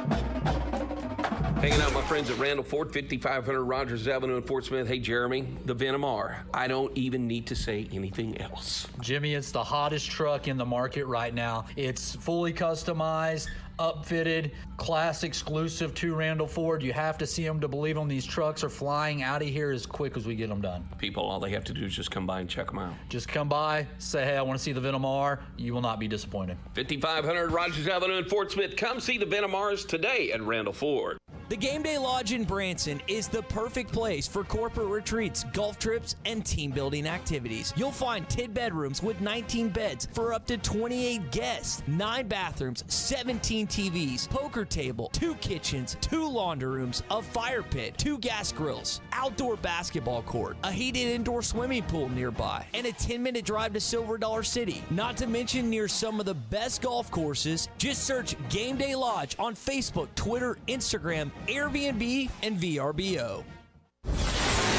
Hanging out with my friends at Randall Ford, 5500 Rogers Avenue in Fort Smith. Hey, Jeremy, the Venom R. I don't even need to say anything else. Jimmy, it's the hottest truck in the market right now. It's fully customized, upfitted, class exclusive to Randall Ford. You have to see them to believe them. These trucks are flying out of here as quick as we get them done. People, all they have to do is just come by and check them out. Just come by, say, hey, I want to see the Venom R. You will not be disappointed. 5500 Rogers Avenue in Fort Smith. Come see the Venom R's today at Randall Ford. The Game Day Lodge in Branson is the perfect place for corporate retreats, golf trips, and team building activities. You'll find 10 bedrooms with 19 beds for up to 28 guests, 9 bathrooms, 17 TVs, poker table, 2 kitchens, 2 laundry rooms, a fire pit, 2 gas grills, outdoor basketball court, a heated indoor swimming pool nearby, and a 10-minute drive to Silver Dollar City. Not to mention near some of the best golf courses. Just search Game Day Lodge on Facebook, Twitter, Instagram, Airbnb, and VRBO.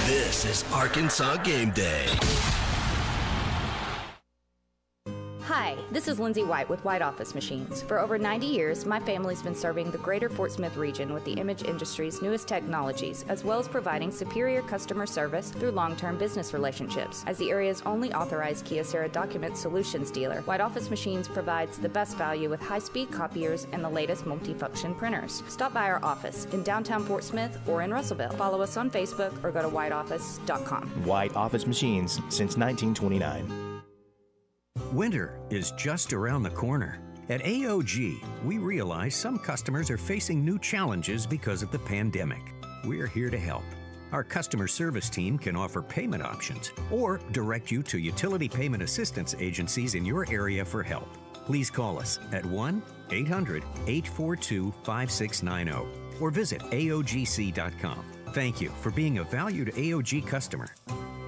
This is Arkansas Game Day. Hi, this is Lindsay White with White Office Machines. For over 90 years, my family's been serving the greater Fort Smith region with the image industry's newest technologies, as well as providing superior customer service through long-term business relationships. As the area's only authorized Kyocera document solutions dealer, White Office Machines provides the best value with high-speed copiers and the latest multifunction printers. Stop by our office in downtown Fort Smith or in Russellville. Follow us on Facebook or go to whiteoffice.com. White Office Machines since 1929. Winter is just around the corner. At AOG, we realize some customers are facing new challenges because of the pandemic. We're here to help. Our customer service team can offer payment options or direct you to utility payment assistance agencies in your area for help. Please call us at 1-800-842-5690 or visit AOGC.com. Thank you for being a valued AOG customer.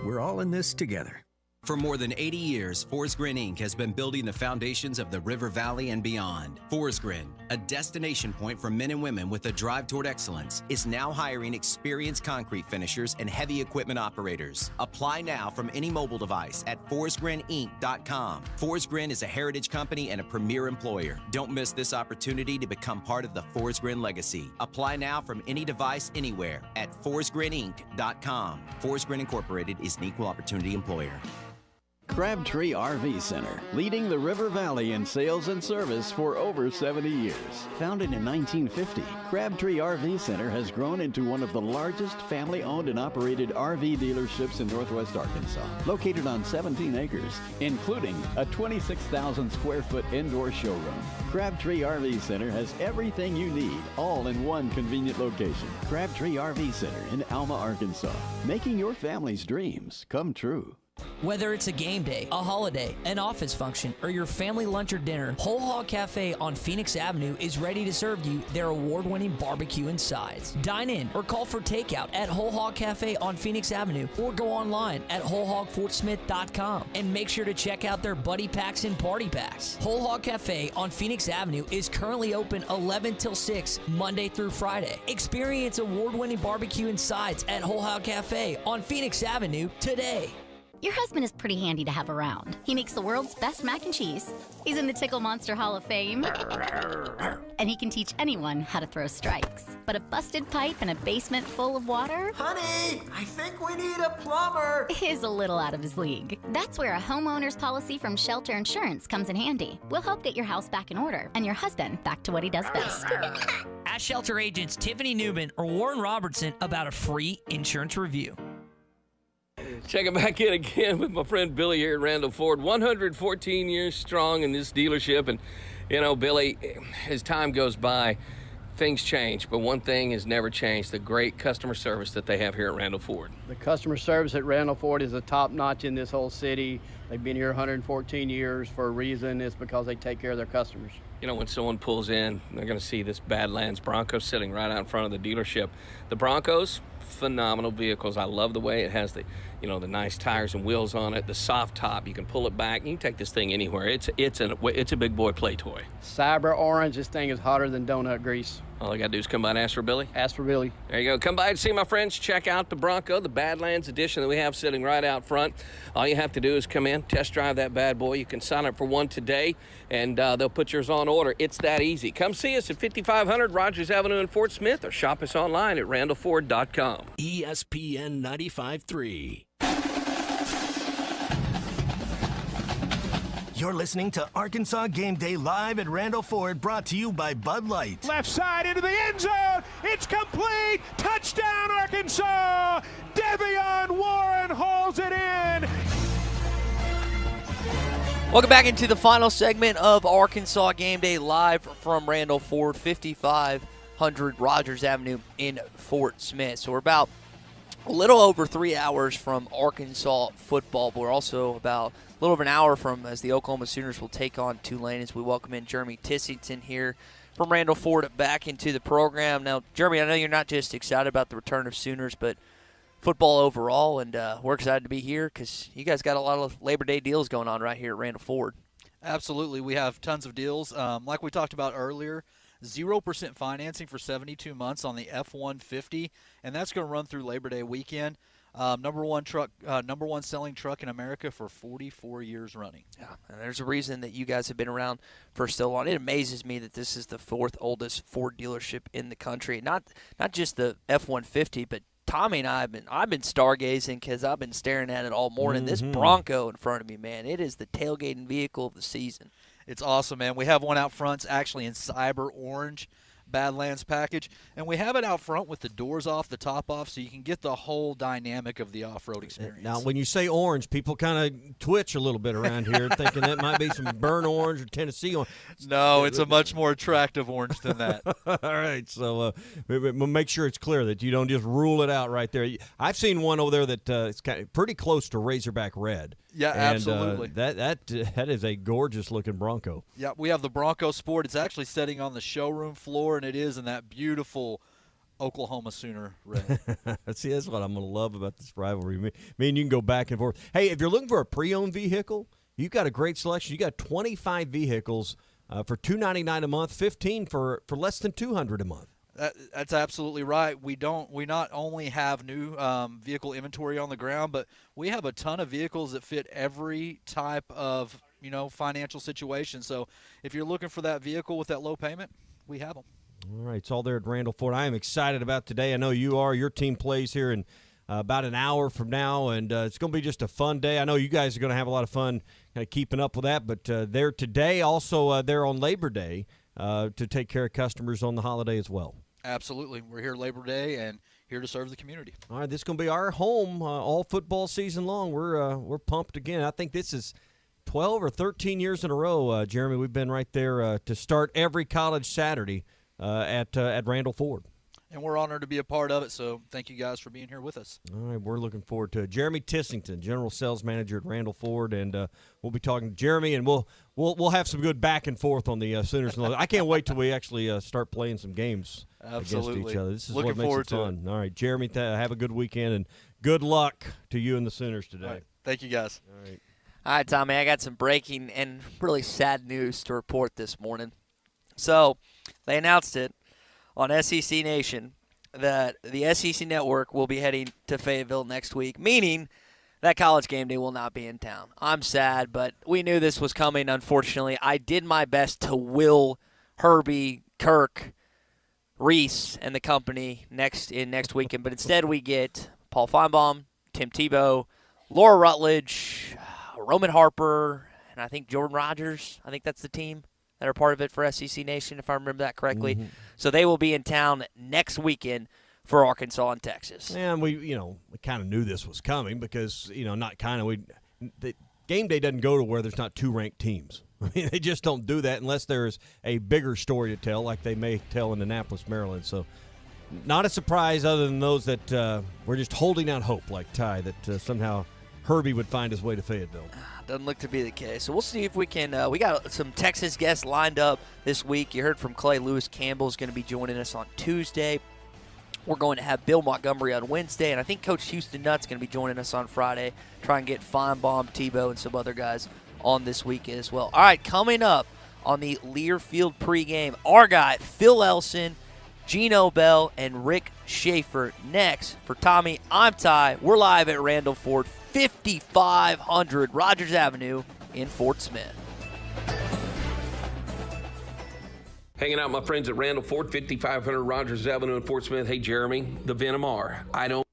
We're all in this together. For more than 80 years, Forest Grin Inc. has been building the foundations of the River Valley and beyond. Forest Grin, a destination point for men and women with a drive toward excellence, is now hiring experienced concrete finishers and heavy equipment operators. Apply now from any mobile device at forestgrininc.com. Forest Grin is a heritage company and a premier employer. Don't miss this opportunity to become part of the Forest Grin legacy. Apply now from any device anywhere at forestgrininc.com. Forest Grin Incorporated is an equal opportunity employer. Crabtree RV Center, leading the River Valley in sales and service for over 70 years. Founded in 1950, Crabtree RV Center has grown into one of the largest family-owned and operated RV dealerships in Northwest Arkansas, located on 17 acres, including a 26,000 square foot indoor showroom. Crabtree RV Center has everything you need, all in one convenient location. Crabtree RV Center in Alma, Arkansas, making your family's dreams come true. Whether it's a game day, a holiday, an office function, or your family lunch or dinner, Whole Hog Cafe on Phoenix Avenue is ready to serve you their award-winning barbecue and sides. Dine in or call for takeout at Whole Hog Cafe on Phoenix Avenue or go online at wholehogfortsmith.com and make sure to check out their buddy packs and party packs. Whole Hog Cafe on Phoenix Avenue is currently open 11 till 6 Monday through Friday. Experience award-winning barbecue and sides at Whole Hog Cafe on Phoenix Avenue today. Your husband is pretty handy to have around. He makes the world's best mac and cheese. He's in the Tickle Monster Hall of Fame. And he can teach anyone how to throw strikes. But a busted pipe in a basement full of water? Honey, I think we need a plumber. Is a little out of his league. That's where a homeowner's policy from Shelter Insurance comes in handy. We'll help get your house back in order and your husband back to what he does best. Ask Shelter agents Tiffany Newman or Warren Robertson about a free insurance review. Check it back in again with my friend Billy here at Randall Ford. 114 years strong in this dealership. And, you know, Billy, as time goes by, things change. But one thing has never changed, the great customer service that they have here at Randall Ford. The customer service at Randall Ford is a top-notch in this whole city. They've been here 114 years for a reason. It's because they take care of their customers. You know, when someone pulls in, they're going to see this Badlands Bronco sitting right out in front of the dealership. The Broncos, phenomenal vehicles. I love the way it has the, you know, the nice tires and wheels on it, the soft top. You can pull it back. You can take this thing anywhere. It's a big boy play toy. Cyber orange, this thing is hotter than donut grease. All I got to do is come by and ask for Billy? Ask for Billy. There you go. Come by and see my friends. Check out the Bronco, the Badlands edition that we have sitting right out front. All you have to do is come in, test drive that bad boy. You can sign up for one today, and they'll put yours on order. It's that easy. Come see us at 5500 Rogers Avenue in Fort Smith or shop us online at randallford.com. ESPN 95.3. You're listening to Arkansas Game Day live at Randall Ford, brought to you by Bud Light. Left side into the end zone. It's complete. Touchdown, Arkansas. Devion Warren hauls it in. Welcome back into the final segment of Arkansas Game Day live from Randall Ford, 5500 Rogers Avenue in Fort Smith. So we're about a little over 3 hours from Arkansas football, but we're also about a little over an hour from as the Oklahoma Sooners will take on Tulane as we welcome in Jeremy Tissington here from Randall Ford back into the program. Now, Jeremy, I know you're not just excited about the return of Sooners, but football overall, and we're excited to be here because you guys got a lot of Labor Day deals going on right here at Randall Ford. Absolutely. We have tons of deals. Like we talked about earlier, 0% financing for 72 months on the F-150, and that's going to run through Labor Day weekend. Number one selling truck in America for 44 years running. Yeah, and there's a reason that you guys have been around for so long. It amazes me that this is the fourth oldest Ford dealership in the country. Not just the F-150, but Tommy and I've been stargazing because I've been staring at it all morning. Mm-hmm. This Bronco in front of me, man, it is the tailgating vehicle of the season. It's awesome, man. We have one out front. It's actually in cyber orange. Badlands package, and we have it out front with the doors off, the top off, so you can get the whole dynamic of the off-road experience. Now, when you say orange, people kind of twitch a little bit around here, thinking that might be some burnt orange or Tennessee orange. No, it's a much more attractive orange than that. All right, so we'll make sure it's clear that you don't just rule it out right there. I've seen one over there that it's kind of pretty close to Razorback Red. Yeah, and, absolutely. That is a gorgeous-looking Bronco. Yeah, we have the Bronco Sport. It's actually sitting on the showroom floor, and it is in that beautiful Oklahoma Sooner red. See, that's what I'm going to love about this rivalry. Me and you can go back and forth. Hey, if you're looking for a pre-owned vehicle, you've got a great selection. You got 25 vehicles for $299 a month, 15 for less than $200 a month. That's absolutely right. We not only have new vehicle inventory on the ground, but we have a ton of vehicles that fit every type of financial situation. So if you're looking for that vehicle with that low payment, we have them. All right, it's all there at Randall Ford. I am excited about today. I know you are. Your team plays here in about an hour from now, and it's going to be just a fun day. I know you guys are going to have a lot of fun kind of keeping up with that, but they're today. Also, they're on Labor Day to take care of customers on the holiday as well. Absolutely. We're here Labor Day and here to serve the community. All right, this is going to be our home all football season long. We're pumped again. I think this is 12 or 13 years in a row, Jeremy. We've been right there to start every college Saturday at Randall Ford. And we're honored to be a part of it, so thank you guys for being here with us. All right, we're looking forward to it. Jeremy Tissington, General Sales Manager at Randall Ford, and we'll be talking to Jeremy, and we'll have some good back and forth on the Sooners. I can't wait till we actually start playing some games against each other. This is looking what makes it fun. All right, Jeremy, have a good weekend, and good luck to you and the Sooners today. Right. Thank you, guys. All right. All right, Tommy, I got some breaking and really sad news to report this morning. So they announced it on SEC Nation that the SEC Network will be heading to Fayetteville next week, meaning that College Game Day will not be in town. I'm sad, but we knew this was coming, unfortunately. I did my best to will Herbie, Kirk, Reese, and the company next weekend, but instead we get Paul Feinbaum, Tim Tebow, Laura Rutledge, Roman Harper, and I think Jordan Rogers. I think that's the team that are part of it for SEC Nation, if I remember that correctly. Mm-hmm. So they will be in town next weekend for Arkansas and Texas. And we kind of knew this was coming because, the Game Day doesn't go to where there's not two ranked teams. I mean, they just don't do that unless there's a bigger story to tell, like they may tell in Annapolis, Maryland. So not a surprise other than those that we're just holding out hope, like Ty, that somehow Herbie would find his way to Fayetteville. Doesn't look to be the case. So we'll see if we can. We got some Texas guests lined up this week. You heard from Clay. Lewis Campbell is going to be joining us on Tuesday. We're going to have Bill Montgomery on Wednesday, and I think Coach Houston Nutt's going to be joining us on Friday. Try and get Feinbaum, Tebow, and some other guys on this week as well. All right, coming up on the Learfield pregame, our guy Phil Elson, Gino Bell, and Rick Schaefer next. For Tommy, I'm Ty. We're live at Randall Ford, 5500 Rogers Avenue in Fort Smith. Hanging out with my friends at Randall Ford, 5500 Rogers Avenue in Fort Smith. Hey, Jeremy, the Venom R. I don't